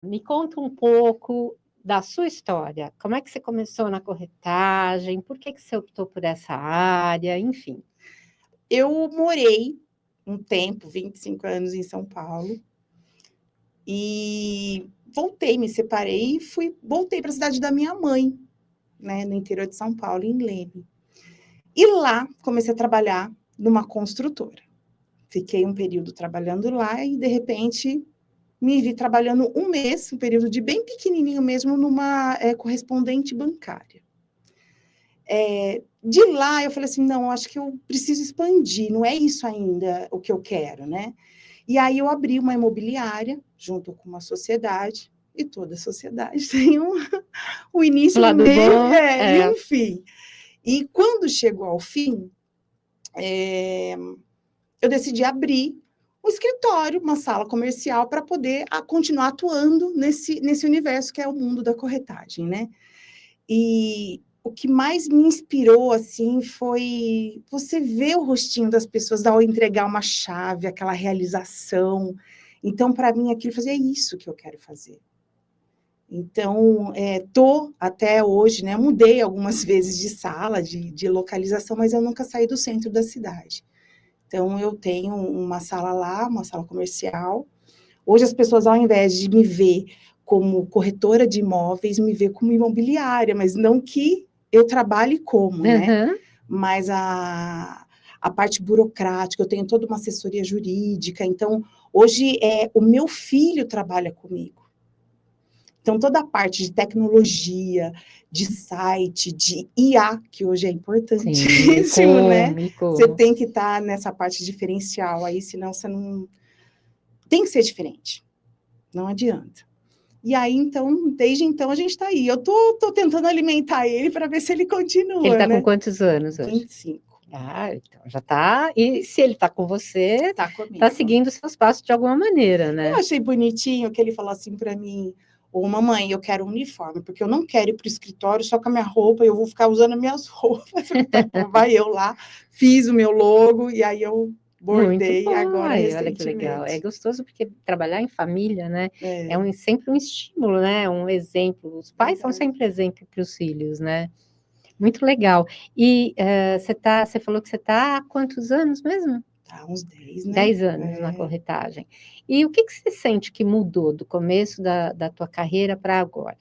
Me conta um pouco da sua história. Como é que você começou na corretagem? Por que você optou por essa área? Enfim. Eu morei um tempo, 25 anos em São Paulo, e voltei, me separei e voltei para a cidade da minha mãe, né, no interior de São Paulo, em Leme. E lá comecei a trabalhar numa construtora. Fiquei um período trabalhando lá e, de repente, me vi trabalhando um mês, um período de bem pequenininho mesmo, numa correspondente bancária. De lá, eu falei assim, não, acho que eu preciso expandir, não é isso ainda o que eu quero, né? E aí eu abri uma imobiliária, junto com uma sociedade, e toda sociedade tem um início, um Lado meio bom, e um fim. E quando chegou ao fim, eu decidi abrir um escritório, uma sala comercial, para poder continuar atuando nesse universo que é o mundo da corretagem, né? E o que mais me inspirou, assim, foi você ver o rostinho das pessoas ao entregar uma chave, aquela realização. Então, para mim, aquilo fazia isso que eu quero fazer. Então, tô até hoje, né? Mudei algumas vezes de sala, de localização, mas eu nunca saí do centro da cidade. Então, eu tenho uma sala lá, uma sala comercial. Hoje, as pessoas, ao invés de me ver como corretora de imóveis, me vê como imobiliária, mas não que eu trabalhe como, né? Uhum. Mas a parte burocrática, eu tenho toda uma assessoria jurídica, então, hoje, o meu filho trabalha comigo. Então, toda a parte de tecnologia, de site, de IA, que hoje é importantíssimo, né? Você tem que estar nessa parte diferencial aí, senão você não... Tem que ser diferente, não adianta. E aí, então, desde então, a gente está aí. Eu tô tentando alimentar ele para ver se ele continua, Ele está com né? quantos anos hoje? 25. Ah, então já está. E se ele está com você, Tá está comigo. seguindo os seus passos de alguma maneira, né? Eu achei bonitinho que ele falou assim para mim, ô mamãe, eu quero um uniforme, porque eu não quero ir para o escritório só com a minha roupa, eu vou ficar usando as minhas roupas. Então, vai eu lá, fiz o meu logo, e aí eu Muito bordei bom, agora ai, olha que legal. É recentemente. gostoso porque trabalhar em família, né, É, sempre um estímulo, né, um exemplo. Os pais são verdade. sempre exemplo para os filhos, né? Muito legal. E você falou que você está há quantos anos mesmo? Tá, uns 10, né? 10 anos na corretagem. E o que você sente que mudou do começo da tua carreira para agora?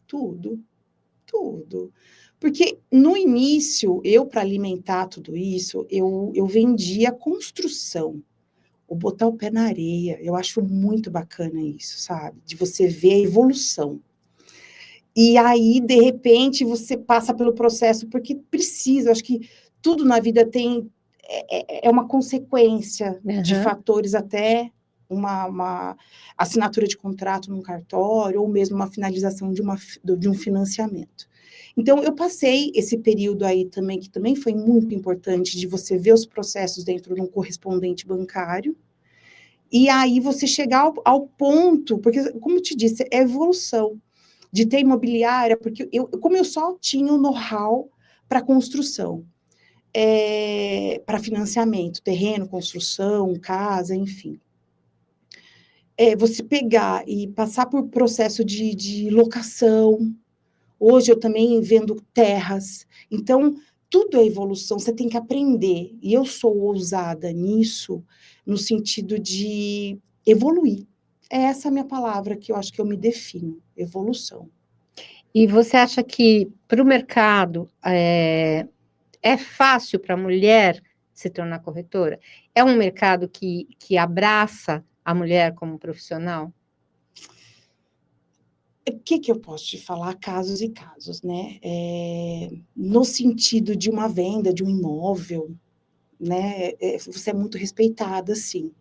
Tudo, tudo. Porque no início, eu, para alimentar tudo isso, eu vendia construção, o botar o pé na areia. Eu acho muito bacana isso, sabe? De você ver a evolução. E aí, de repente, você passa pelo processo, porque precisa, acho que tudo na vida é uma consequência de Aham. fatores, até uma assinatura de contrato num cartório, ou mesmo uma finalização de um financiamento. Então, eu passei esse período aí também, que também foi muito importante, de você ver os processos dentro de um correspondente bancário, e aí você chegar ao ponto, porque, como eu te disse, é evolução de ter imobiliária, porque como eu só tinha o know-how para construção, para financiamento, terreno, construção, casa, enfim. Você pegar e passar por processo de locação. Hoje eu também vendo terras. Então, tudo é evolução, você tem que aprender. E eu sou ousada nisso, no sentido de evoluir. É essa a minha palavra que eu acho que eu me defino, evolução. E você acha que para o mercado é fácil para a mulher se tornar corretora? É um mercado que abraça a mulher como profissional? O que eu posso te falar? Casos e casos, né? No sentido de uma venda de um imóvel, né? Você é muito respeitada, sim.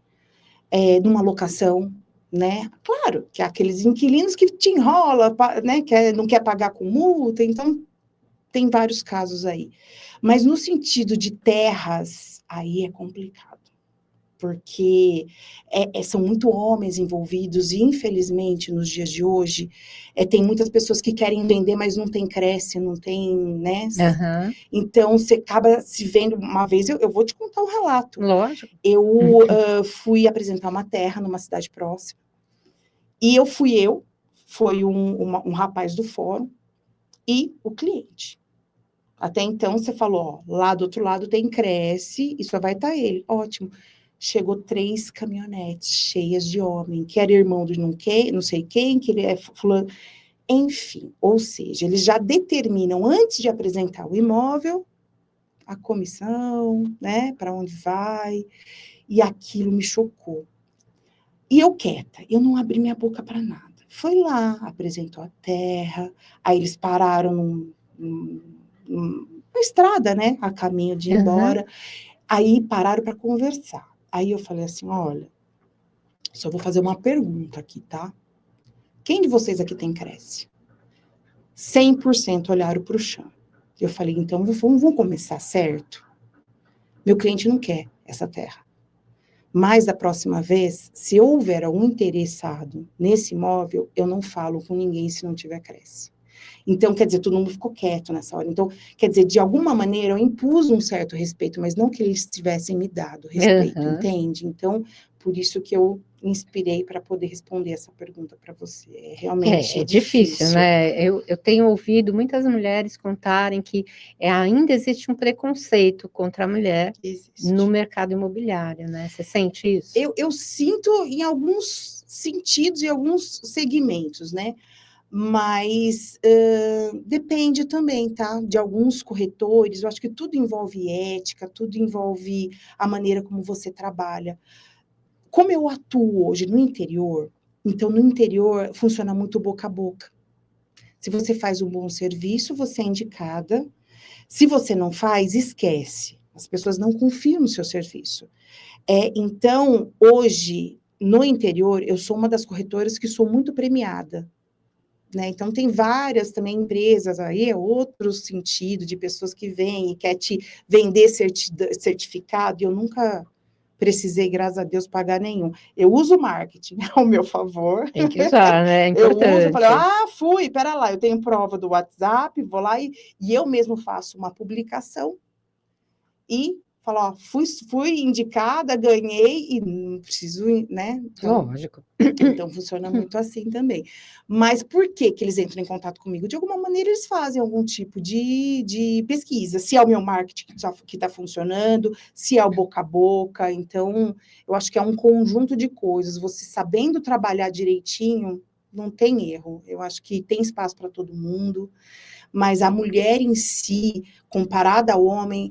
Numa locação, né? Claro que há aqueles inquilinos que te enrola, né? Não quer pagar com multa, então tem vários casos aí. Mas no sentido de terras, aí é complicado, porque são muito homens envolvidos, e infelizmente, nos dias de hoje, tem muitas pessoas que querem vender, mas não tem cresce, não tem, né? Aham. Então, você acaba se vendo. Uma vez, eu vou te contar um relato. Lógico. Eu fui apresentar uma terra numa cidade próxima, E foi um rapaz do fórum e o cliente. Até então, você falou, ó, lá do outro lado tem Cresce, e só vai estar ele. Ótimo. Chegou 3 caminhonetes cheias de homem, que era irmão de não sei quem, que ele é fulano. Enfim, ou seja, eles já determinam, antes de apresentar o imóvel, a comissão, né, para onde vai, e aquilo me chocou. E eu quieta, eu não abri minha boca para nada. Foi lá, apresentou a terra, aí eles pararam numa estrada, né, a caminho de ir embora, aí pararam para conversar. Aí eu falei assim, olha, só vou fazer uma pergunta aqui, tá? Quem de vocês aqui tem Cresce? 100% olharam para o chão. Eu falei, então vamos começar certo? Meu cliente não quer essa terra. Mas da próxima vez, se houver algum interessado nesse imóvel, eu não falo com ninguém se não tiver Cresce. Então, quer dizer, todo mundo ficou quieto nessa hora. Então, quer dizer, de alguma maneira eu impus um certo respeito, mas não que eles tivessem me dado respeito, entende? Então, por isso que eu inspirei para poder responder essa pergunta para você. É realmente difícil, né? Eu tenho ouvido muitas mulheres contarem que ainda existe um preconceito contra a mulher no mercado imobiliário, né? Você sente isso? Eu sinto em alguns sentidos e alguns segmentos, né? Mas depende também, tá? De alguns corretores, eu acho que tudo envolve ética, tudo envolve a maneira como você trabalha. Como eu atuo hoje no interior, então no interior funciona muito boca a boca. Se você faz um bom serviço, você é indicada. Se você não faz, esquece. As pessoas não confiam no seu serviço. Então, hoje, no interior, eu sou uma das corretoras que sou muito premiada. Né? Então, tem várias também empresas aí, é outro sentido de pessoas que vêm e quer te vender certificado, e eu nunca precisei, graças a Deus, pagar nenhum. Eu uso o marketing ao meu favor. Tem que usar, né? É importante. Eu uso, eu falei, pera lá, eu tenho prova do WhatsApp, vou lá e eu mesmo faço uma publicação e falo, ó, fui indicada, ganhei e não preciso, né? Então, lógico. Então, funciona muito assim também. Mas por que eles entram em contato comigo? De alguma maneira, eles fazem algum tipo de pesquisa. Se é o meu marketing que está funcionando, se é o boca a boca. Então, eu acho que é um conjunto de coisas. Você sabendo trabalhar direitinho, não tem erro. Eu acho que tem espaço para todo mundo. Mas a mulher em si, comparada ao homem,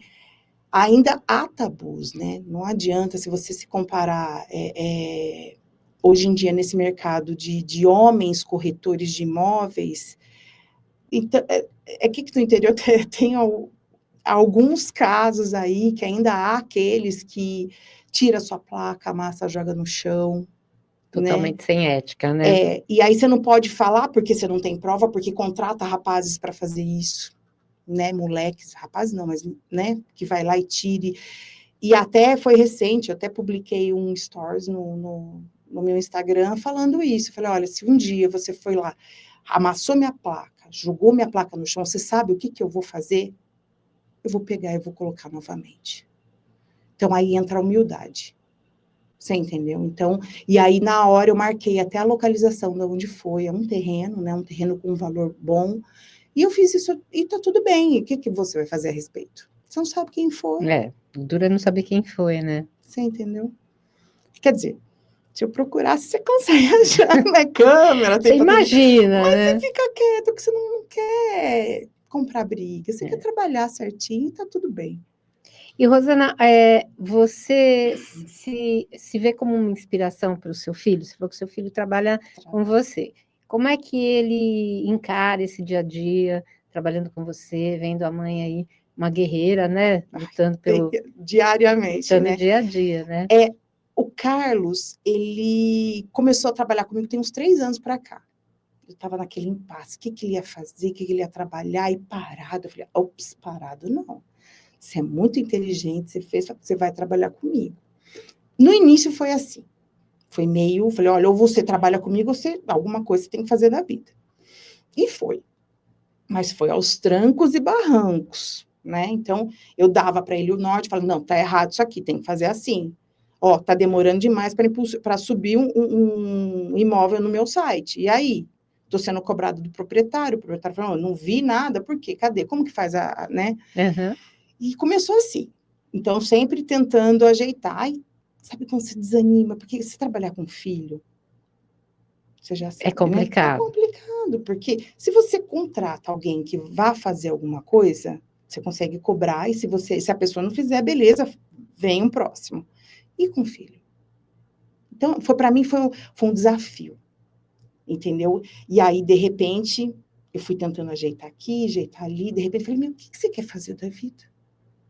ainda há tabus, né? Não adianta, se você se comparar hoje em dia nesse mercado de homens corretores de imóveis, então, que no interior tem alguns casos aí que ainda há aqueles que tira sua placa, amassa, joga no chão. Totalmente, né? Sem ética, né? E aí você não pode falar porque você não tem prova, porque contrata rapazes para fazer isso. Né, moleques, rapazes não, mas, né, que vai lá e tire. E até foi recente, eu até publiquei um stories no meu Instagram falando isso. Eu falei, olha, se um dia você foi lá, amassou minha placa, jogou minha placa no chão, você sabe o que eu vou fazer? Eu vou pegar e vou colocar novamente. Então, aí entra a humildade. Você entendeu? Então, e aí na hora eu marquei até a localização de onde foi, é um terreno, né, um terreno com um valor bom. E eu fiz isso e tá tudo bem. E o que você vai fazer a respeito? Você não sabe quem foi. Dura não saber quem foi, né? Você entendeu? Quer dizer, se eu procurasse, você consegue achar na câmera. Você imagina, mas né? você fica quieto, porque você não quer comprar briga. Você quer trabalhar certinho e tá tudo bem. E, Rosana, você se vê como uma inspiração para o seu filho? Você falou que seu filho trabalha com você. Como é que ele encara esse dia a dia, trabalhando com você, vendo a mãe aí, uma guerreira, né? Lutando diariamente, lutando né? Dia a dia, né? O Carlos, ele começou a trabalhar comigo tem uns 3 anos para cá. Eu estava naquele impasse. O que ele ia fazer? O que ele ia trabalhar? E parado. Eu falei, ops, parado não. Você é muito inteligente, você vai trabalhar comigo. No início foi assim. Foi meio, falei, olha, ou você trabalha comigo, ou alguma coisa você tem que fazer na vida. E foi. Mas foi aos trancos e barrancos, né? Então, eu dava para ele o norte, falando, não, tá errado isso aqui, tem que fazer assim. Ó, tá demorando demais para subir um imóvel no meu site. E aí? Tô sendo cobrado do proprietário. O proprietário falou, não vi nada. Por quê? Cadê? Como que faz né? Uhum. E começou assim. Então, sempre tentando ajeitar. E sabe quando você desanima? Porque se trabalhar com filho, você já É sabe, né? É complicado. complicado, porque se você contrata alguém que vá fazer alguma coisa, você consegue cobrar, e se a pessoa não fizer, beleza, vem um próximo. E com filho? Então, para mim, foi um desafio, entendeu? E aí, de repente, eu fui tentando ajeitar aqui, ajeitar ali, de repente, falei, meu, o que você quer fazer da vida?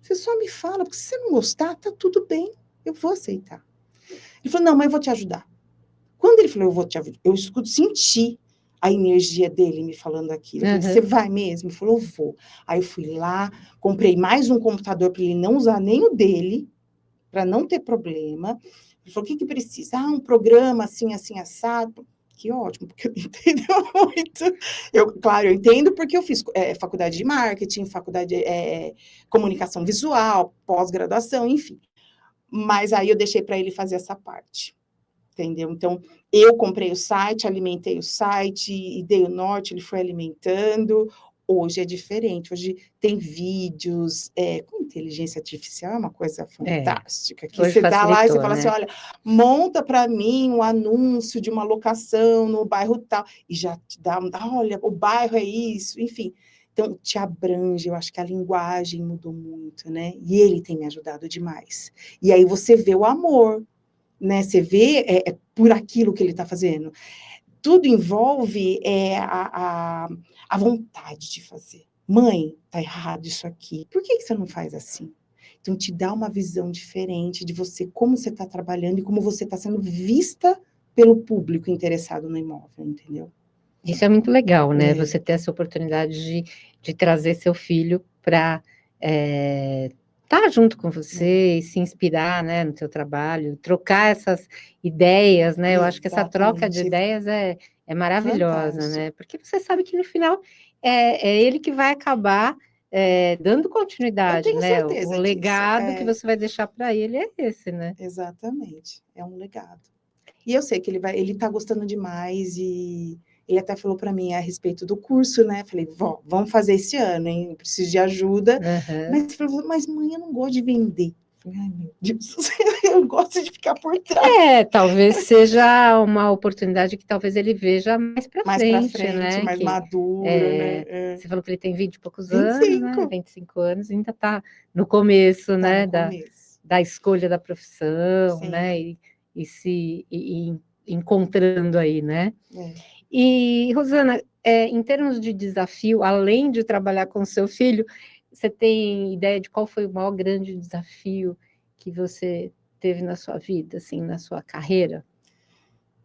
Você só me fala, porque se você não gostar, tá tudo bem, eu vou aceitar. Ele falou, não, mas eu vou te ajudar. Quando ele falou, eu vou te ajudar, eu senti a energia dele me falando aquilo. Eu falei, você vai mesmo? Ele falou, vou. Aí eu fui lá, comprei mais um computador para ele não usar nem o dele, para não ter problema. Ele falou, o que precisa? Ah, um programa assim, assim, assado. Que ótimo, porque eu entendo muito. Claro, eu entendo porque eu fiz faculdade de marketing, faculdade de comunicação visual, pós-graduação, enfim. Mas aí eu deixei para ele fazer essa parte. Entendeu? Então, eu comprei o site, alimentei o site e dei o norte, ele foi alimentando. Hoje é diferente, hoje tem vídeos, com inteligência artificial é uma coisa fantástica, que Hoje você dá lá e você facilitou, fala assim, né? olha, monta para mim um anúncio de uma locação no bairro tal, e já te dá, olha, o bairro é isso, enfim. Então, te abrange, eu acho que a linguagem mudou muito, né? E ele tem me ajudado demais. E aí você vê o amor, né? Você vê por aquilo que ele está fazendo. Tudo envolve a vontade de fazer. Mãe, tá errado isso aqui. Por que você não faz assim? Então, te dá uma visão diferente de você, como você está trabalhando e como você está sendo vista pelo público interessado no imóvel, entendeu? Isso é muito legal, né? Você ter essa oportunidade de trazer seu filho para estar junto com você e se inspirar, né, no seu trabalho, trocar essas ideias, né? Eu acho que essa troca de ideias é maravilhosa, fantástico, né? Porque você sabe que no final é ele que vai acabar dando continuidade, né? O legado que você vai deixar para ele é esse, né? Exatamente, é um legado. E eu sei que ele está gostando demais e ele até falou para mim a respeito do curso, né? Falei, vó, vamos fazer esse ano, hein? Eu preciso de ajuda. Uhum. Mas ele falou, mas mãe, eu não gosto de vender. Falei, ai, meu Deus, eu gosto de ficar por trás. Talvez seja uma oportunidade que talvez ele veja mais para frente, né? Mais Que, maduro, né? Você falou que ele tem 20 e poucos 25. anos, né? 25 anos, ainda está no começo, né? Da escolha da profissão, Sim. né? E se encontrando aí, né? E, Rosana, em termos de desafio, além de trabalhar com seu filho, você tem ideia de qual foi o maior grande desafio que você teve na sua vida, assim, na sua carreira?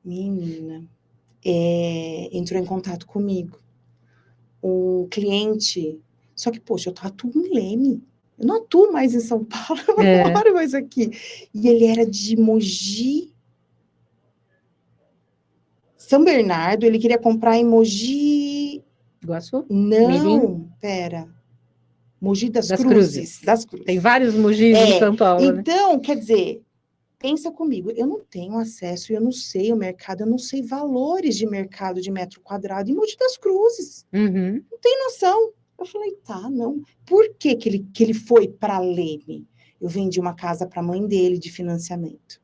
Menina, entrou em contato comigo o cliente, só que, poxa, eu atuo em Leme, eu não atuo mais em São Paulo, eu não moro mais aqui. E ele era de Mogi, São Bernardo, ele queria comprar em Mogi... Iguaçu? Não, Mirim? pera. Mogi das Cruzes. Das Cruzes. Tem vários Mogis em São Paulo, né? Então, quer dizer, pensa comigo, eu não tenho acesso, eu não sei o mercado, eu não sei valores de mercado de metro quadrado em Mogi das Cruzes. Uhum. Não tem noção. Eu falei, tá, não. Por que ele foi para Leme? Eu vendi uma casa para a mãe dele de financiamento.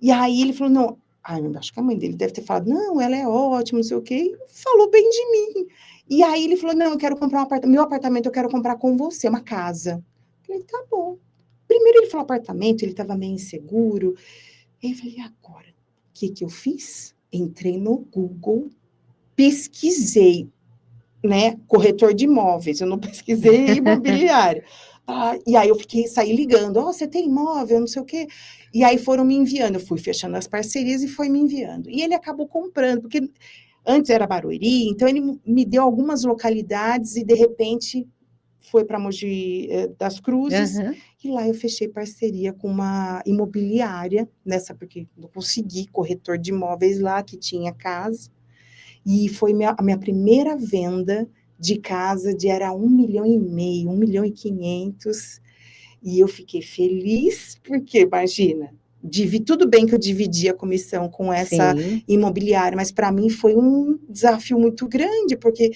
E aí ele falou, não, eu acho que a mãe dele deve ter falado, não, ela é ótima, não sei o quê, e falou bem de mim. E aí ele falou, não, eu quero comprar meu apartamento, eu quero comprar com você, uma casa. Eu falei, tá bom. Primeiro ele falou apartamento, ele estava meio inseguro. Aí eu falei, e agora? O que eu fiz? Entrei no Google, pesquisei, né, corretor de imóveis, eu não pesquisei imobiliário. E aí saí ligando, você tem imóvel, não sei o quê. E aí foram me enviando, eu fui fechando as parcerias e foi me enviando. E ele acabou comprando, porque antes era Barueri, então ele me deu algumas localidades e de repente foi para Mogi das Cruzes. Uhum. E lá eu fechei parceria com uma imobiliária, porque não consegui corretor de imóveis lá, que tinha casa. E foi a minha primeira venda de casa, era 1,5 milhão, 1,5 milhão. E eu fiquei feliz, porque, imagina, tudo bem que eu dividi a comissão com essa Sim, imobiliária, mas para mim foi um desafio muito grande, porque,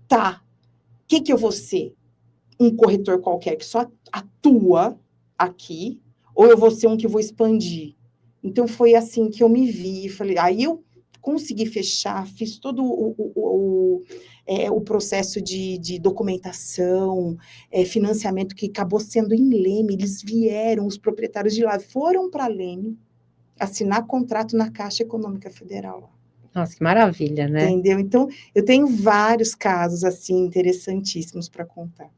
tá, o que eu vou ser? Um corretor qualquer que só atua aqui, ou eu vou ser um que vou expandir? Então, foi assim que eu me vi, falei, aí eu consegui fechar, fiz todo o processo de documentação, financiamento, que acabou sendo em Leme, eles vieram, os proprietários de lá foram para Leme, assinar contrato na Caixa Econômica Federal. nossa, que maravilha, né? Entendeu? Então, eu tenho vários casos, assim, interessantíssimos para contar.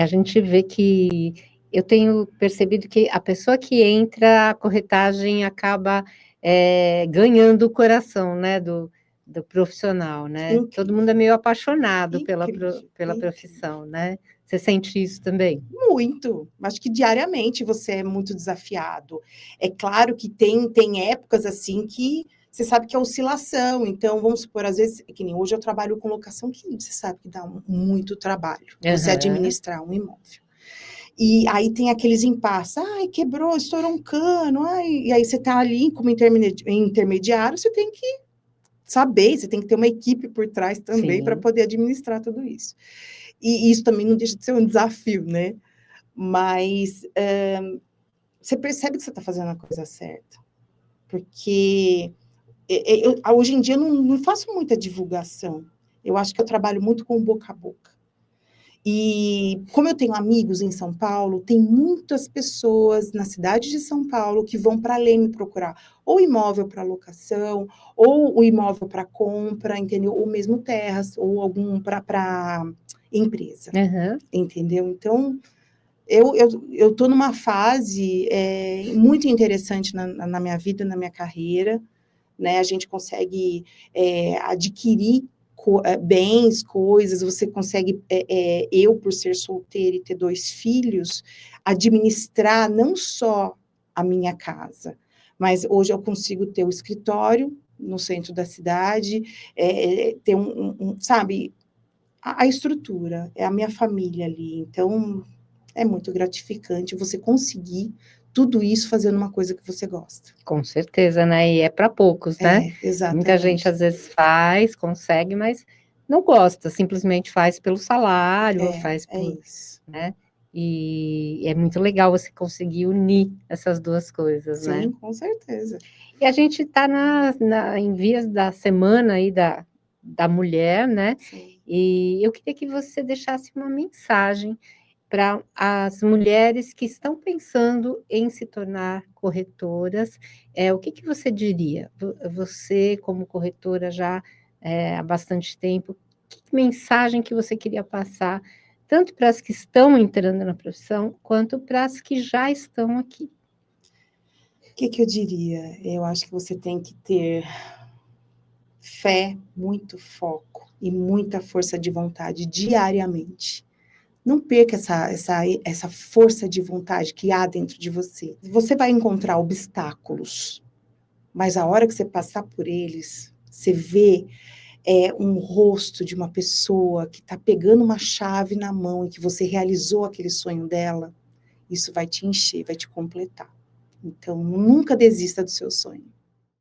A gente vê que eu tenho percebido que a pessoa que entra, a corretagem acaba ganhando o coração, né, do profissional, né? Todo mundo é Incrível, meio apaixonado incrível, pela incrível. profissão, né? Você sente isso também? Muito. Acho que diariamente você é muito desafiado. É claro que tem épocas assim que você sabe que é oscilação. Então, vamos supor, às vezes, que nem hoje eu trabalho com locação, que você sabe que dá muito trabalho, você Aham, administrar um imóvel. E aí tem aqueles impasses, ai, quebrou, estourou um cano, ai, e aí você está ali como intermediário, você tem que saber, você tem que ter uma equipe por trás também para sim, poder administrar tudo isso. E isso também não deixa de ser um desafio, né? Mas você percebe que você está fazendo a coisa certa. Porque hoje em dia eu não faço muita divulgação. Eu acho que eu trabalho muito com boca a boca. E como eu tenho amigos em São Paulo, tem muitas pessoas na cidade de São Paulo que vão para além me procurar ou imóvel para locação, ou o imóvel para compra, entendeu? Ou mesmo terras, ou algum para empresa, aham, entendeu? Então, eu estou numa fase muito interessante na minha vida, na minha carreira, né? A gente consegue adquirir bens, coisas, você consegue, eu por ser solteira e ter 2 filhos, administrar não só a minha casa, mas hoje eu consigo ter o escritório no centro da cidade, ter sabe, a estrutura, é a minha família ali, então é muito gratificante você conseguir tudo isso fazendo uma coisa que você gosta. com certeza, né? E é para poucos, né? Muita gente Exatamente. às vezes faz, consegue, mas não gosta, simplesmente faz pelo salário, ou faz É por, isso. né? E é muito legal você conseguir unir essas duas coisas, né? Sim, com certeza. E a gente está em vias da semana aí da mulher, né? Sim. E eu queria que você deixasse uma mensagem para as mulheres que estão pensando em se tornar corretoras. O que que você diria? Você, como corretora já há bastante tempo, que mensagem que você queria passar, tanto para as que estão entrando na profissão, quanto para as que já estão aqui? O que que eu diria? Eu acho que você tem que ter fé, muito foco e muita força de vontade diariamente. Não perca essa força de vontade que há dentro de você. Você vai encontrar obstáculos, mas a hora que você passar por eles, você vê um rosto de uma pessoa que está pegando uma chave na mão e que você realizou aquele sonho dela, isso vai te encher, vai te completar. Então, nunca desista do seu sonho.